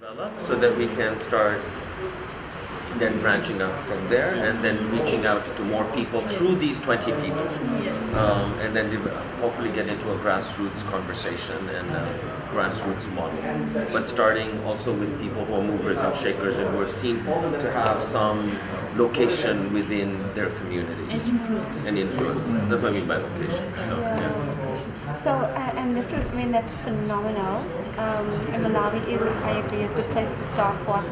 develop so that we can start then branching out from there and then reaching out to more people through these 20 people. Yes. And then hopefully get into a grassroots conversation and a grassroots model. But starting also with people who are movers and shakers and who are seen to have some location within their communities. And influence. That's what I mean by location. So, So, and this is, I mean, that's phenomenal. And Malawi is, I agree, a good place to start for us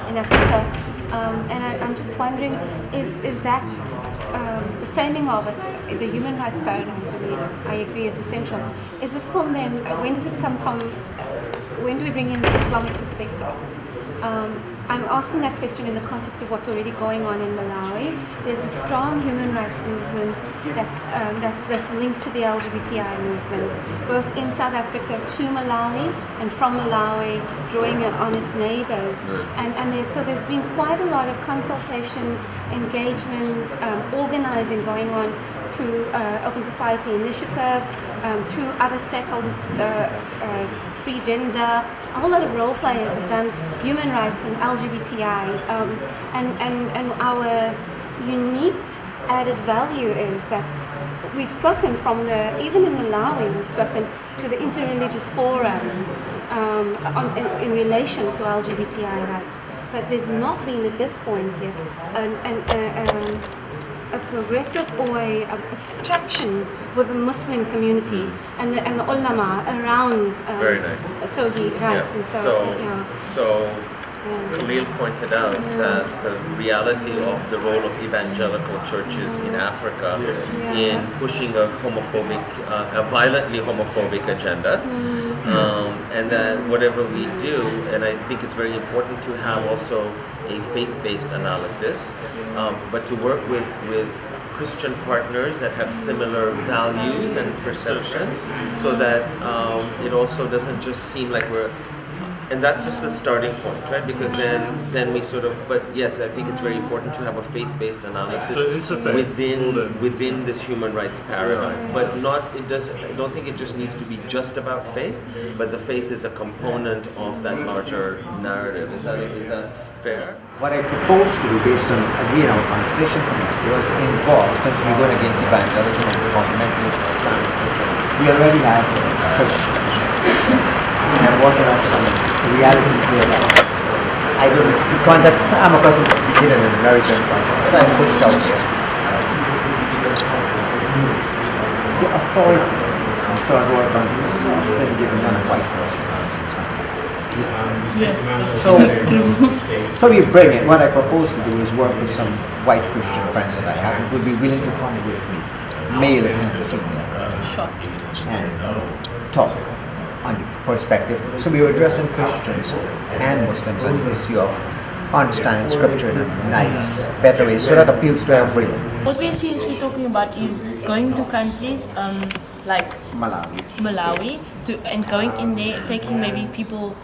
in Africa. And I'm just wondering, is that the framing of it, the human rights paradigm for me, I agree, is essential. Is it from then, when does it come from, when do we bring in the Islamic perspective? I'm asking that question in the context of what's already going on in Malawi. There's a strong human rights movement that's linked to the LGBTI movement, both in South Africa to Malawi and from Malawi, drawing on its neighbors. And there's been quite a lot of consultation, engagement, organizing going on through Open Society Initiative, through other stakeholders, Free Gender, a whole lot of role players have done human rights and LGBTI, and our unique added value is that we've spoken from even in Malawi, we've spoken to the Interreligious Forum in relation to LGBTI rights, but there's not been at this point yet a progressive or a traction with the Muslim community and the ulama around very nice. Sogi rights and so Khalil pointed out that the reality of the role of evangelical churches in Africa in pushing a violently homophobic agenda, and that whatever we do, and I think it's very important to have also a faith-based analysis, but to work with Christian partners that have similar values and perceptions, so that it also doesn't just seem like and that's just the starting point, right? Because then we sort of, but yes, I think it's very important to have a faith-based analysis within this human rights paradigm. But I don't think it just needs to be just about faith, but the faith is a component of that larger narrative. Is that fair? What I proposed to do based on, again, our conversation from this was involved, since we're going against evangelism and fundamentalist Islamism, we already have I'm working off some realities there. I don't know, the context, I'm a person to speak in an American context, so I pushed out there. The authority, and so I go about often given on a white person. Yes, that's true. So we bring it, what I propose to do is work with some white Christian friends that I have who would be willing to come with me, male and female, Sure. and talk on the perspective. So we were addressing Christians and Muslims on the issue of understanding scripture in a nice, better way, so that appeals to everyone. What we're essentially talking about is going to countries like Malawi, and going in there, taking maybe people.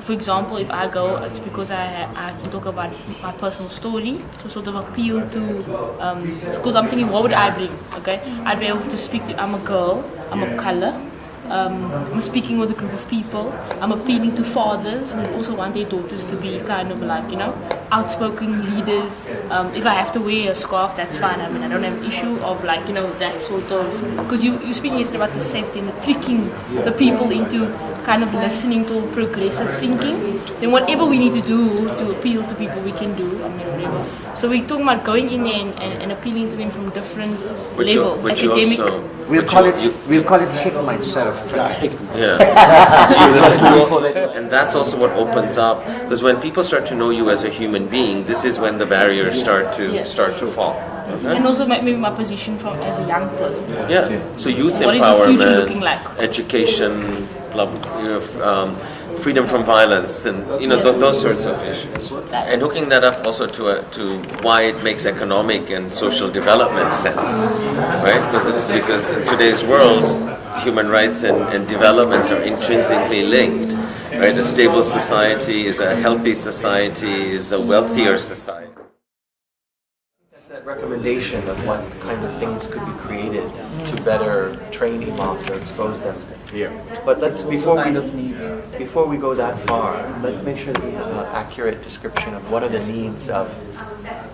For example, if I go, it's because I have to talk about my personal story to sort of appeal to, because I'm thinking, what would I bring? Okay, I'd be able to speak to, I'm a girl, I'm of color, I'm speaking with a group of people, I'm appealing to fathers who also want their daughters to be kind of like, outspoken leaders. If I have to wear a scarf, that's fine. I mean, I don't have an issue of like, that sort of, because you're speaking yesterday about the safety and the tricking the people into kind of listening to progressive thinking, then whatever we need to do to appeal to people, we can do. I mean, whatever. So we're talking about going in there and appealing to them from different levels, academic. We'll call it hikmah instead of training. And that's also what opens up, because when people start to know you as a human being, this is when the barriers start to fall. Okay? And also maybe my position as a young person. So youth what empowerment, is the future looking like? Education, freedom from violence, and those sorts of issues. And hooking that up also to why it makes economic and social development sense, right? Because in today's world, human rights and development are intrinsically linked, right? A stable society is a healthy society, is a wealthier society. That recommendation of what kind of things could be created to better train imams or expose them Yeah. But let's before we go that far, let's make sure that we have an accurate description of what are the needs of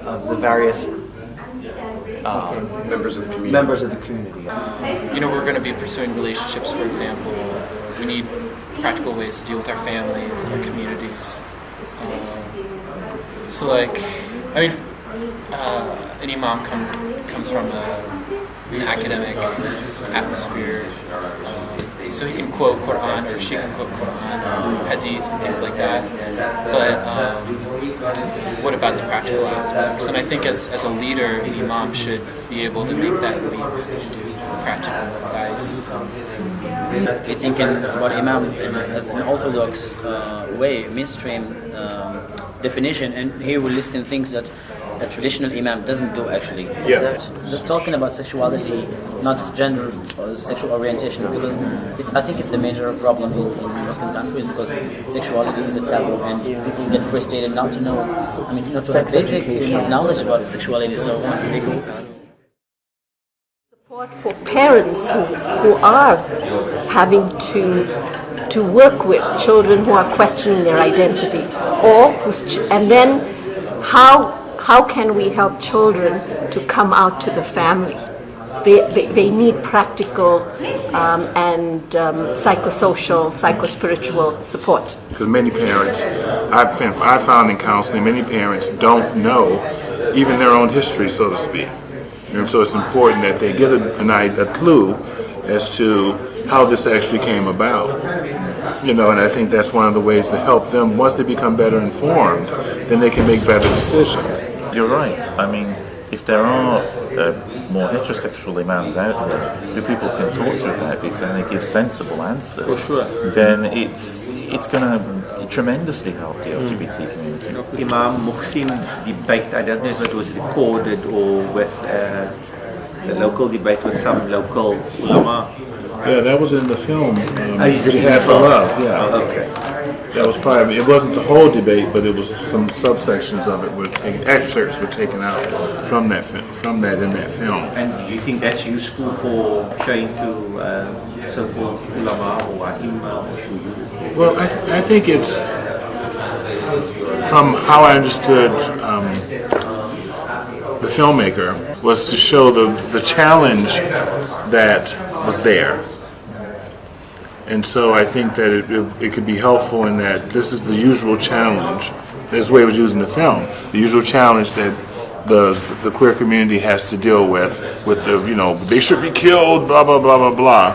the various members of the community. members of the community. You know, we're going to be pursuing relationships, for example. We need practical ways to deal with our families and our communities. So, like, I mean, an imam comes from an academic atmosphere, so he can quote Quran or she can quote Quran, Hadith, and things like that. But what about the practical aspects? And I think as a leader, an imam should be able to make that leap into practical advice. We're thinking about Imam as an orthodox way, mainstream definition, and here we're listing things that a traditional Imam doesn't do actually. Yeah. Just talking about sexuality, not gender or sexual orientation, because I think it's the major problem in Muslim countries, because sexuality is a taboo and people get frustrated not to know, not to have basic knowledge about sexuality, so I want to discuss. Support for parents who are having to work with children who are questioning their identity, and then how can we help children to come out to the family? They need practical and psychosocial, psychospiritual support. Because many parents, I found in counseling, many parents don't know even their own history, so to speak. And so it's important that they get a clue as to how this actually came about. And I think that's one of the ways to help them. Once they become better informed, then they can make better decisions. You're right. I mean, if there are more heterosexual imams out there who people can talk to about this and they give sensible answers, then it's going to tremendously help the LGBT community. Imam Muhsin's debate, I don't know if it was recorded or with the local debate with some local ulama. Yeah, that was in the film. Is it Jihad for Love? Yeah. Oh, okay. That was it wasn't the whole debate, but it was some subsections of it excerpts were taken out from that in that film. And do you think that's useful for showing to so-called ulama or ai-imma or shuyukh? Well, I think it's, from how I understood the filmmaker, was to show the challenge that was there. And so I think that it could be helpful in that this is the usual challenge. That's the way it was used in the film. The usual challenge that the queer community has to deal with they should be killed, blah, blah, blah, blah, blah.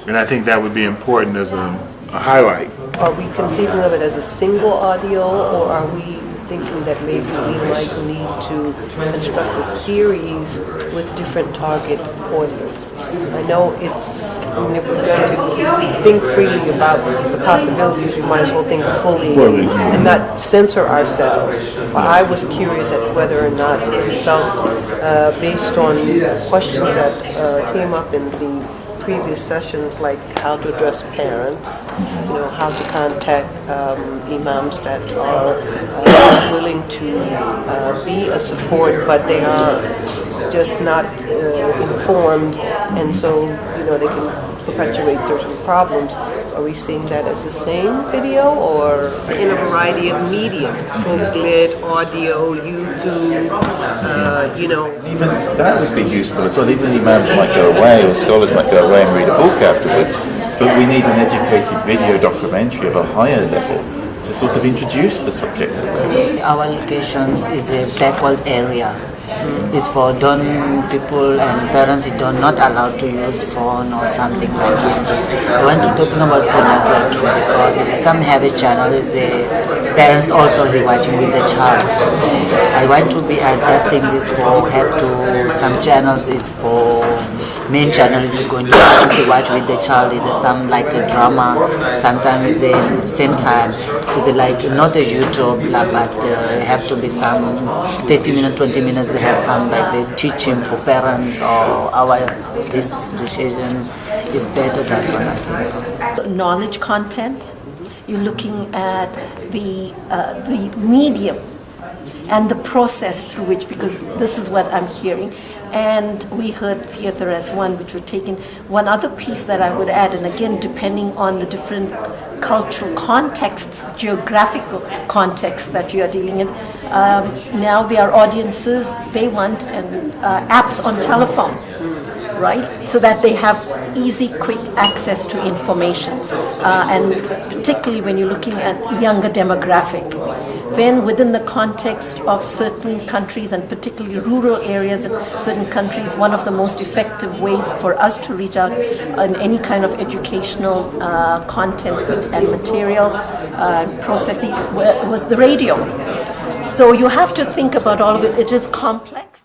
And I think that would be important as a highlight. Are we conceiving of it as a single audio, or are we thinking that maybe we might need to construct a series with different target audiences? I know if we're going to think freely about the possibilities, we might as well think fully and not censor ourselves. But I was curious at whether or not you felt, based on questions that came up in the previous sessions, like how to address parents, how to contact imams that are willing to be a support, but they are just not informed, and so they can perpetuate certain problems. Are we seeing that as the same video, or in a variety of media, booklet, audio, YouTube, Even that would be useful as well. Even the imams might go away, or scholars might go away and read a book afterwards, but we need an educated video documentary of a higher level to sort of introduce the subject to them. Our locations is a backward area. It's for dumb people and parents who are not allowed to use phone or something like that. I want to talk about the networking, because if some have a channel, the parents also be watching with the child. I want to be adapting this for some channels is for main channel is going to watch with the child, is some like a drama, sometimes the same time is like not a YouTube, but have to be some 30 minutes, 20 minutes, they have some like they teach him for parents, or this decision is better than one, I think so. Knowledge content, you're looking at the medium and the process through which, because this is what I'm hearing, and we heard theater as one, which we're taking. One other piece that I would add, and again, depending on the different cultural contexts, geographical contexts that you are dealing in, now there are audiences, they want apps on telephone, right? So that they have easy, quick access to information. And particularly when you're looking at younger demographic. Then within the context of certain countries, and particularly rural areas in certain countries, one of the most effective ways for us to reach out in any kind of educational content and material processes was the radio. So you have to think about all of it. It is complex.